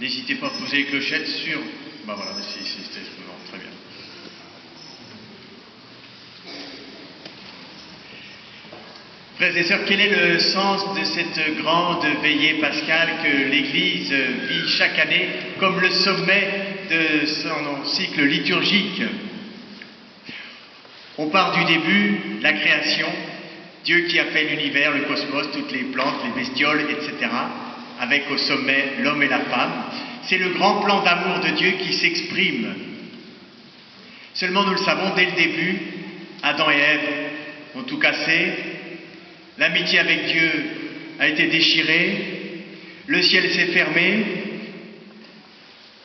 N'hésitez pas à poser les clochettes sur... Ben voilà, c'est très bien. Frères et sœurs, quel est le sens de cette grande veillée pascale que l'Église vit chaque année comme le sommet de son cycle liturgique? On part du début, la création, Dieu qui a fait l'univers, le cosmos, toutes les plantes, les bestioles, etc., avec au sommet l'homme et la femme. C'est le grand plan d'amour de Dieu qui s'exprime. Seulement, nous le savons, dès le début, Adam et Ève ont tout cassé, l'amitié avec Dieu a été déchirée, le ciel s'est fermé,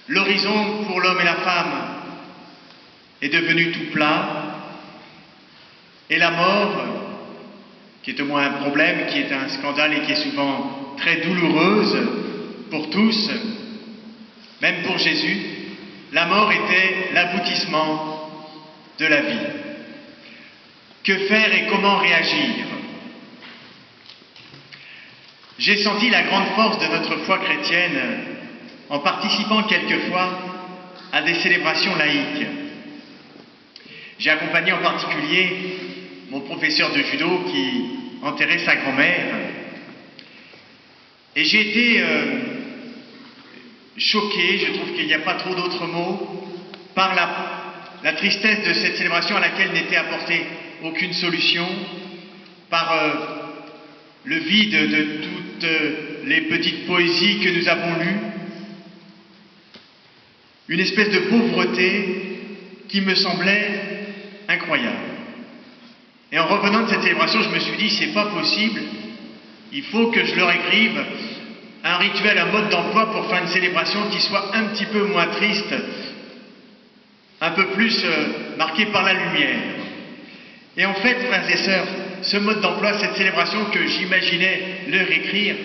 l'horizon pour l'homme et la femme est devenu tout plat, et la mort, qui est au moins un problème, qui est un scandale et qui est souvent très douloureuse pour tous, même pour Jésus, la mort était l'aboutissement de la vie. Que faire et comment réagir? J'ai senti la grande force de notre foi chrétienne en participant quelquefois à des célébrations laïques. J'ai accompagné en particulier mon professeur de judo qui enterrait sa grand-mère. Et j'ai été choqué, je trouve qu'il n'y a pas trop d'autres mots, par la tristesse de cette célébration à laquelle n'était apportée aucune solution, par le vide de toutes les petites poésies que nous avons lues, une espèce de pauvreté qui me semblait incroyable. Et en revenant de cette célébration, je me suis dit, c'est pas possible, il faut que je leur écrive un rituel, un mode d'emploi pour faire une célébration qui soit un petit peu moins triste, un peu plus marquée par la lumière. Et en fait, frères et sœurs, ce mode d'emploi, cette célébration que j'imaginais leur écrire,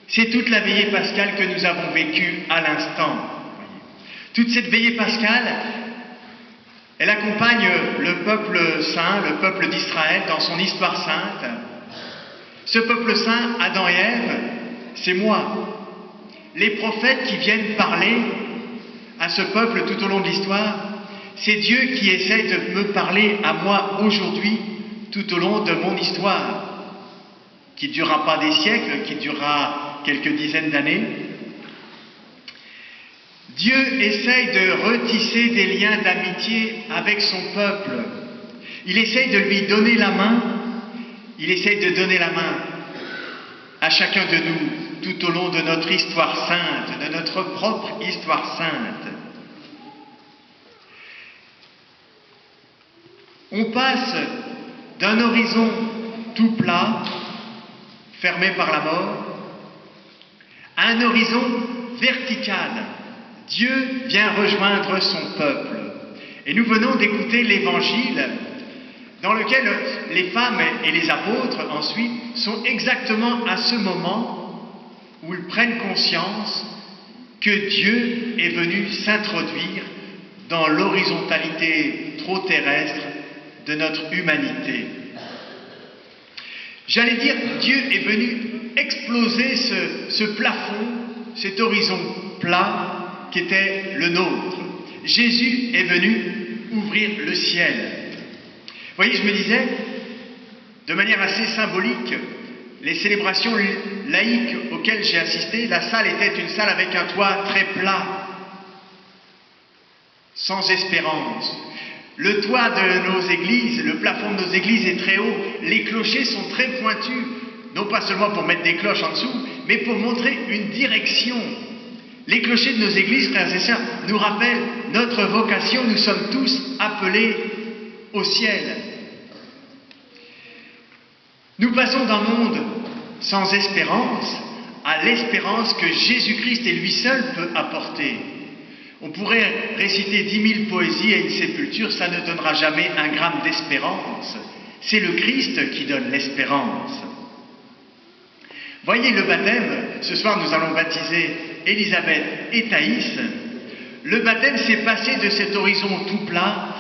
c'est toute la veillée pascale que nous avons vécue à l'instant. Toute cette veillée pascale, elle accompagne le peuple saint, le peuple d'Israël dans son histoire sainte. Ce peuple saint, Adam et Ève, c'est moi. Les prophètes qui viennent parler à ce peuple tout au long de l'histoire, c'est Dieu qui essaie de me parler à moi aujourd'hui, tout au long de mon histoire, qui ne durera pas des siècles, qui durera quelques dizaines d'années. Dieu essaye de retisser des liens d'amitié avec son peuple. Il essaye de lui donner la main, il essaye de donner la main à chacun de nous tout au long de notre histoire sainte, de notre propre histoire sainte. On passe d'un horizon tout plat, fermé par la mort, à un horizon vertical. Dieu vient rejoindre son peuple. Et nous venons d'écouter l'Évangile dans lequel les femmes et les apôtres ensuite sont exactement à ce moment où ils prennent conscience que Dieu est venu s'introduire dans l'horizontalité trop terrestre de notre humanité. J'allais dire, Dieu est venu exploser ce plafond, cet horizon plat qui était le nôtre. Jésus est venu ouvrir le ciel. Vous voyez, je me disais, de manière assez symbolique, les célébrations laïques auxquelles j'ai assisté, la salle était une salle avec un toit très plat, sans espérance. Le toit de nos églises, le plafond de nos églises est très haut, les clochers sont très pointus, non pas seulement pour mettre des cloches en dessous, mais pour montrer une direction. Les clochers de nos églises, frères et sœurs, nous rappellent notre vocation, nous sommes tous appelés au ciel. Nous passons d'un monde sans espérance à l'espérance que Jésus-Christ et lui seul peut apporter. On pourrait réciter 10 000 poésies à une sépulture, ça ne donnera jamais un gramme d'espérance. C'est le Christ qui donne l'espérance. Voyez le baptême, ce soir nous allons baptiser Elisabeth et Thaïs. Le baptême s'est passé de cet horizon tout plat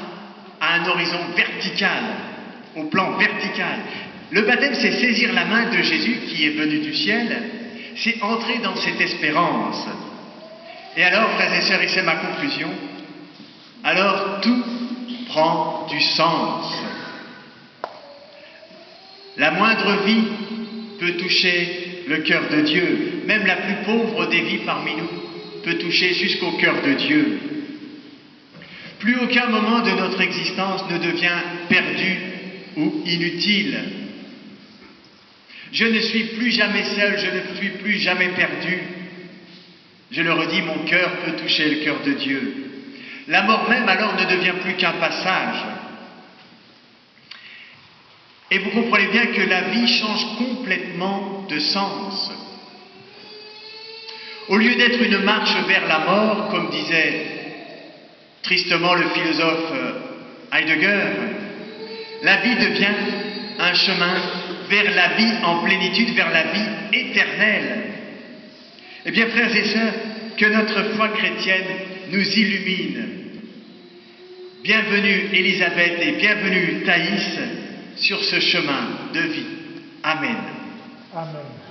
à un horizon vertical, au plan vertical. Le baptême, c'est saisir la main de Jésus qui est venu du ciel, c'est entrer dans cette espérance. Et alors, frères et sœurs, et c'est ma conclusion, alors tout prend du sens. La moindre vie peut toucher le cœur de Dieu. Même la plus pauvre des vies parmi nous peut toucher jusqu'au cœur de Dieu. Plus aucun moment de notre existence ne devient perdu ou inutile. Je ne suis plus jamais seul, je ne suis plus jamais perdu. Je le redis, mon cœur peut toucher le cœur de Dieu. La mort même alors ne devient plus qu'un passage. Et vous comprenez bien que la vie change complètement de sens. Au lieu d'être une marche vers la mort, comme disait tristement le philosophe Heidegger, la vie devient un chemin vers la vie en plénitude, vers la vie éternelle. Eh bien, frères et sœurs, que notre foi chrétienne nous illumine. Bienvenue Élisabeth et bienvenue Thaïs sur ce chemin de vie. Amen. Amen.